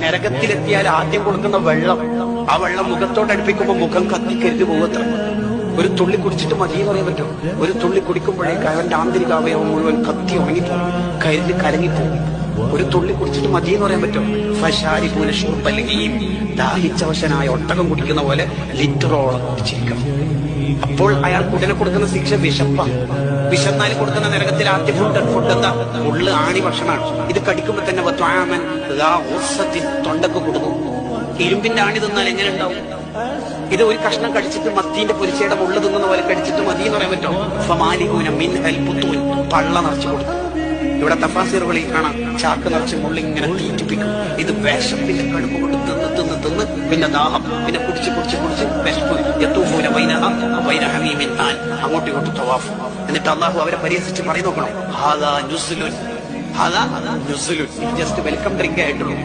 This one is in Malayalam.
നരകത്തിലെത്തിയാൽ ആദ്യം കൊടുക്കുന്ന വെള്ളം, ആ വെള്ളം മുഖത്തോടടുപ്പിക്കുമ്പോൾ മുഖം കത്തിക്കരിഞ്ഞു പോകത്ര. ഒരു തുള്ളി കുടിച്ചിട്ട് മതി എന്ന് പറയാൻ പറ്റും. ഒരു തുള്ളി കുടിക്കുമ്പോഴേക്ക് അവന്റെ ആന്തരിക അവയവം മുഴുവൻ കത്തി ഉണങ്ങിപ്പോകും, കരിഞ്ഞ് കലങ്ങിപ്പോകും. ഒരു തുള്ളി കുടിച്ചിട്ട് മതി എന്ന് പറയാൻ പറ്റും. ഫശാരിപൂന ഷുർബല്ലെങ്കിൽ ദാഹിച്ചവശനായ ഒട്ടകം കുടിക്കുന്ന പോലെ ലിറ്ററോളം കുടിച്ചിരിക്കണം. അപ്പോൾ അയാൾക്ക് ഉടനെ കൊടുക്കുന്ന ശിക്ഷ വിശപ്പാണ്. വിശന്നാൽ കൊടുക്കുന്ന നരകത്തിൽ ആദ്യ ഫുഡ് എന്താ? ഉള്ളു ആണി ഭക്ഷണമാണ്. ഇത് കടിക്കുമ്പോ തന്നെ തൊണ്ടക്ക് കൊടുക്കും. ഇരുമ്പിന്റെ ആണി തിന്നാൽ എങ്ങനെ ഉണ്ടാവും? ഇത് ഒരു കഷ്ണം കടിച്ചിട്ട് മത്തീന്റെ പൊരിച്ചയുടെ മുള്ള തിന്നുന്ന പോലെ കടിച്ചിട്ട് മതി എന്ന് പറയാൻ പറ്റും. ഫമാലികൂന മിൻഹൽ ബുത്തൂൻ, പള്ള നിറച്ചു കൊടുക്കും. ഇവിടെ തഫാസീറുകളിൽ കാണാം ചാക്ക് നിറച്ച് മുള്ളിങ്ങനെ തീറ്റിപ്പിക്കും. ഇത് വിശപ്പിന്റെ കടുപ്പ് കൊണ്ട് തിന്ന് തിന്ന് തിന്ന് പിന്നെ ദാഹം, പിന്നെ കുടിച്ച് കുടിച്ച് കുടിച്ച് വിശപ്പ്. യതൂഫൂന ബൈനഹ വബൈന ഹമീമിൻ ആൻ, അങ്ങോട്ടും ഇങ്ങോട്ടും തവാഫ്. എന്നിട്ട് അല്ലാഹു അവരെ പരിഹസിച്ച് പറയും, നോക്കണം, ഹാദാ നുസ്ലുൻ, ഹാദാ നുസ്ലുൻ, ജസ്റ്റ് വെൽക്കം ഡ്രിങ്ക് ആയിട്ടുള്ളൂ.